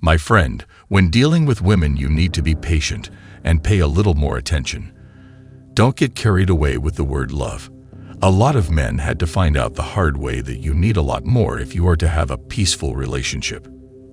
My friend, when dealing with women, you need to be patient and pay a little more attention. Don't get carried away with the word love. A lot of men had to find out the hard way that you need a lot more if you are to have a peaceful relationship.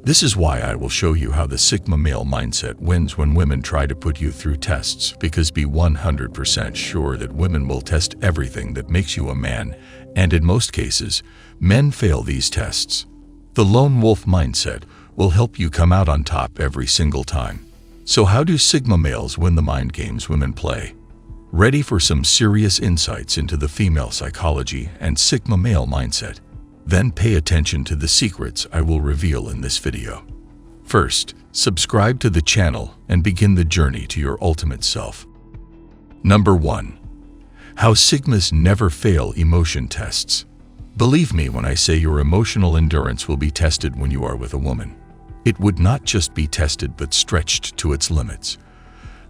This is why I will show you how the Sigma male mindset wins when women try to put you through tests, because be 100% sure that women will test everything that makes you a man, and in most cases, men fail these tests. The lone wolf mindset will help you come out on top every single time. So how do Sigma males win the mind games women play? Ready for some serious insights into the female psychology and Sigma male mindset? Then pay attention to the secrets I will reveal in this video. First, subscribe to the channel and begin the journey to your ultimate self. Number 1. How Sigmas never fail emotion tests. Believe me when I say your emotional endurance will be tested when you are with a woman. It would not just be tested but stretched to its limits.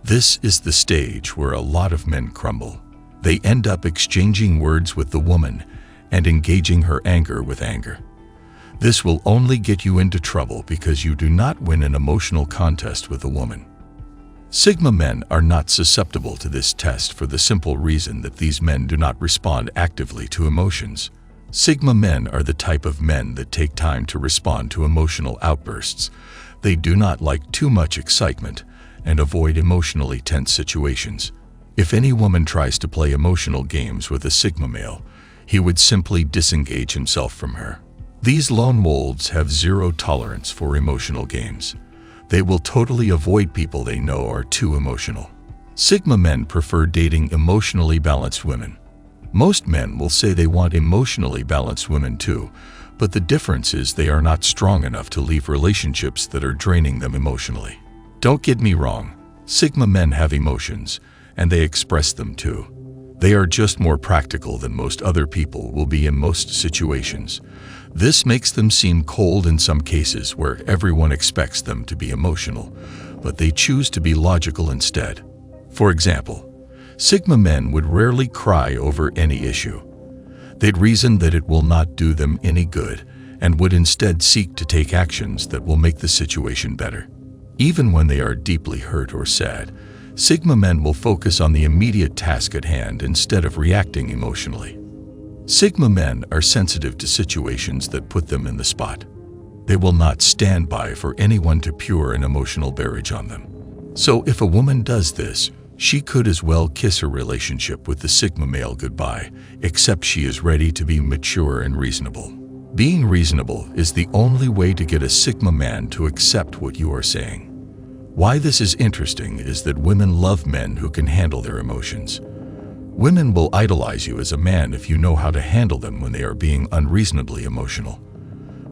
This is the stage where a lot of men crumble. They end up exchanging words with the woman and engaging her anger with anger. This will only get you into trouble because you do not win an emotional contest with a woman. Sigma men are not susceptible to this test for the simple reason that these men do not respond actively to emotions. Sigma men are the type of men that take time to respond to emotional outbursts. They do not like too much excitement and avoid emotionally tense situations. If any woman tries to play emotional games with a Sigma male, he would simply disengage himself from her. These lone wolves have zero tolerance for emotional games. They will totally avoid people they know are too emotional. Sigma men prefer dating emotionally balanced women. Most men will say they want emotionally balanced women too, but the difference is they are not strong enough to leave relationships that are draining them emotionally. Don't get me wrong, Sigma men have emotions, and they express them too. They are just more practical than most other people will be in most situations. This makes them seem cold in some cases where everyone expects them to be emotional, but they choose to be logical instead. For example, Sigma men would rarely cry over any issue. They'd reason that it will not do them any good and would instead seek to take actions that will make the situation better. Even when they are deeply hurt or sad, Sigma men will focus on the immediate task at hand instead of reacting emotionally. Sigma men are sensitive to situations that put them in the spot. They will not stand by for anyone to pour an emotional barrage on them. So if a woman does this, she could as well kiss her relationship with the Sigma male goodbye, except she is ready to be mature and reasonable. Being reasonable is the only way to get a Sigma man to accept what you are saying. Why this is interesting is that women love men who can handle their emotions. Women will idolize you as a man if you know how to handle them when they are being unreasonably emotional.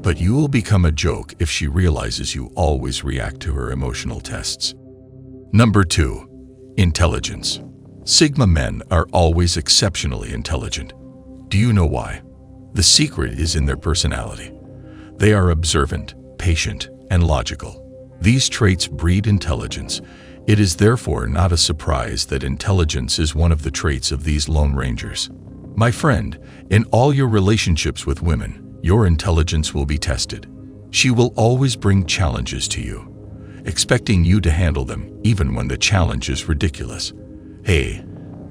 But you will become a joke if she realizes you always react to her emotional tests. Number 2. Intelligence. Sigma men are always exceptionally intelligent. Do you know why? The secret is in their personality. They are observant, patient, and logical. These traits breed intelligence. It is therefore not a surprise that intelligence is one of the traits of these Lone Rangers. My friend, in all your relationships with women, your intelligence will be tested. She will always bring challenges to you, expecting you to handle them even when the challenge is ridiculous. Hey,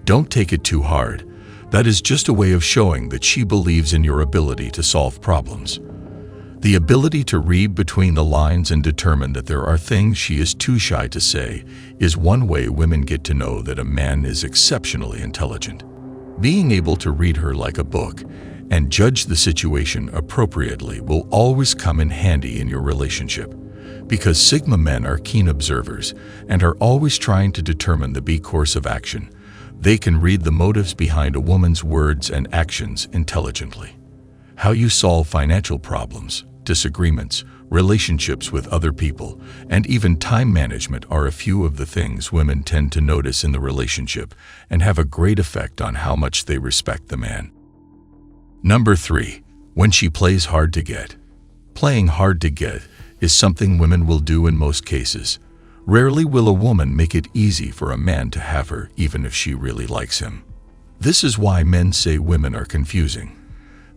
don't take it too hard. That is just a way of showing that she believes in your ability to solve problems. The ability to read between the lines and determine that there are things she is too shy to say is one way women get to know that a man is exceptionally intelligent. Being able to read her like a book and judge the situation appropriately will always come in handy in your relationship, because Sigma men are keen observers and are always trying to determine the best course of action. They can read the motives behind a woman's words and actions intelligently. How you solve financial problems, disagreements, relationships with other people, and even time management are a few of the things women tend to notice in the relationship and have a great effect on how much they respect the man. Number 3. When she plays hard to get. Playing hard to get is something women will do in most cases. Rarely will a woman make it easy for a man to have her even if she really likes him. This is why men say women are confusing.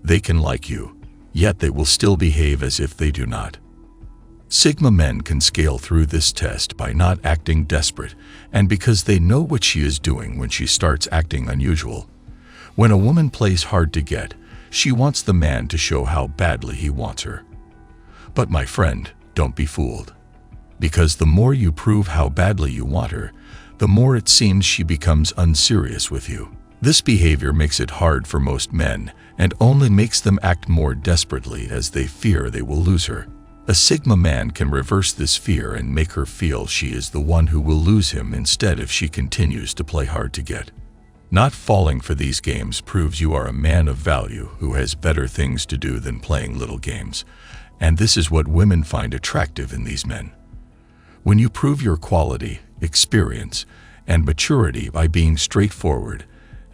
They can like you, yet they will still behave as if they do not. Sigma men can scale through this test by not acting desperate and because they know what she is doing when she starts acting unusual. When a woman plays hard to get, she wants the man to show how badly he wants her. But my friend, don't be fooled. Because the more you prove how badly you want her, the more it seems she becomes unserious with you. This behavior makes it hard for most men and only makes them act more desperately as they fear they will lose her. A Sigma man can reverse this fear and make her feel she is the one who will lose him instead if she continues to play hard to get. Not falling for these games proves you are a man of value who has better things to do than playing little games, and this is what women find attractive in these men. When you prove your quality, experience, and maturity by being straightforward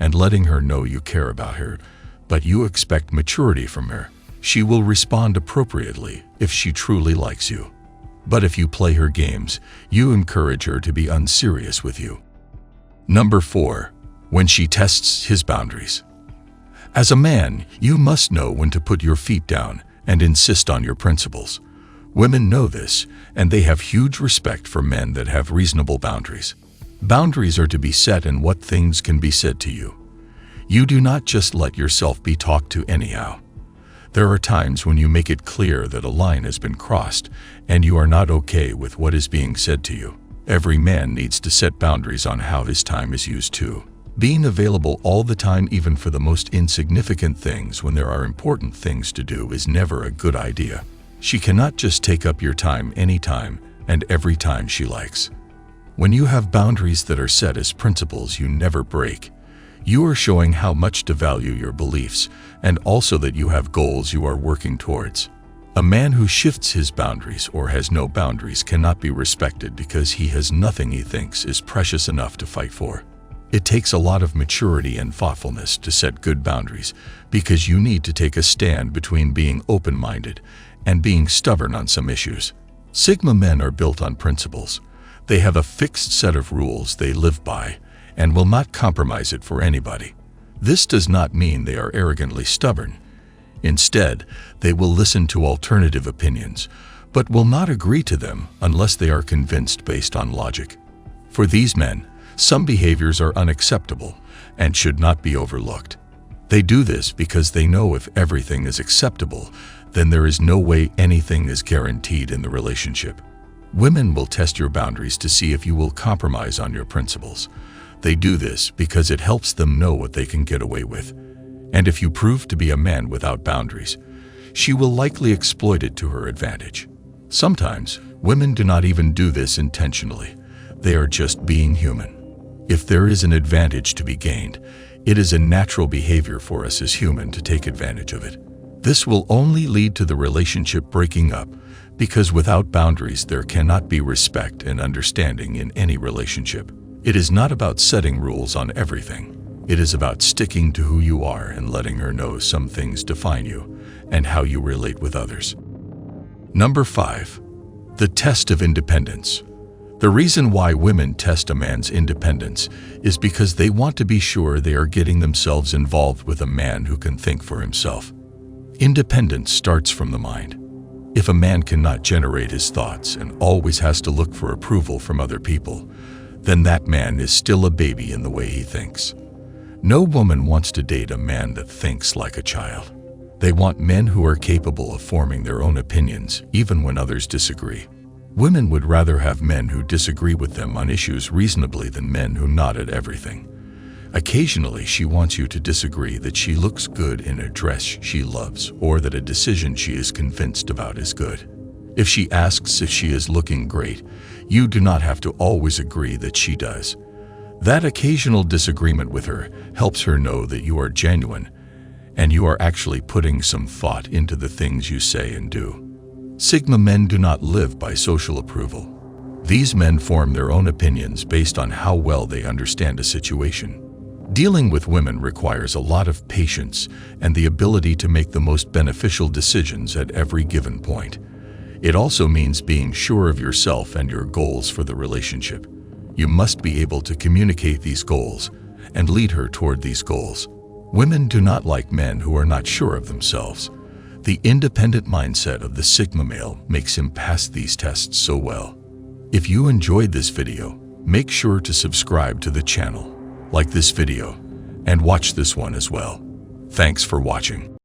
and letting her know you care about her, but you expect maturity from her, she will respond appropriately if she truly likes you. But if you play her games, you encourage her to be unserious with you. Number 4. When she tests his boundaries. As a man, you must know when to put your feet down and insist on your principles. Women know this, and they have huge respect for men that have reasonable boundaries. Boundaries are to be set in what things can be said to you. You do not just let yourself be talked to anyhow. There are times when you make it clear that a line has been crossed and you are not okay with what is being said to you. Every man needs to set boundaries on how his time is used too. Being available all the time, even for the most insignificant things when there are important things to do, is never a good idea. She cannot just take up your time anytime and every time she likes. When you have boundaries that are set as principles you never break, you are showing how much to value your beliefs and also that you have goals you are working towards. A man who shifts his boundaries or has no boundaries cannot be respected because he has nothing he thinks is precious enough to fight for. It takes a lot of maturity and thoughtfulness to set good boundaries because you need to take a stand between being open-minded and being stubborn on some issues. Sigma men are built on principles. They have a fixed set of rules they live by and will not compromise it for anybody. This does not mean they are arrogantly stubborn. Instead, they will listen to alternative opinions, but will not agree to them unless they are convinced based on logic. For these men, some behaviors are unacceptable and should not be overlooked. They do this because they know if everything is acceptable, then there is no way anything is guaranteed in the relationship. Women will test your boundaries to see if you will compromise on your principles. They do this because it helps them know what they can get away with. And if you prove to be a man without boundaries, she will likely exploit it to her advantage. Sometimes, women do not even do this intentionally. They are just being human. If there is an advantage to be gained, it is a natural behavior for us as human to take advantage of it. This will only lead to the relationship breaking up because without boundaries there cannot be respect and understanding in any relationship. It is not about setting rules on everything. It is about sticking to who you are and letting her know some things define you and how you relate with others. Number 5. The test of independence. The reason why women test a man's independence is because they want to be sure they are getting themselves involved with a man who can think for himself. Independence starts from the mind. If a man cannot generate his thoughts and always has to look for approval from other people, then that man is still a baby in the way he thinks. No woman wants to date a man that thinks like a child. They want men who are capable of forming their own opinions, even when others disagree. Women would rather have men who disagree with them on issues reasonably than men who nod at everything. Occasionally, she wants you to disagree that she looks good in a dress she loves or that a decision she is convinced about is good. If she asks if she is looking great, you do not have to always agree that she does. That occasional disagreement with her helps her know that you are genuine and you are actually putting some thought into the things you say and do. Sigma men do not live by social approval. These men form their own opinions based on how well they understand a situation. Dealing with women requires a lot of patience and the ability to make the most beneficial decisions at every given point. It also means being sure of yourself and your goals for the relationship. You must be able to communicate these goals and lead her toward these goals. Women do not like men who are not sure of themselves. The independent mindset of the Sigma male makes him pass these tests so well. If you enjoyed this video, make sure to subscribe to the channel, like this video, and watch this one as well. Thanks for watching.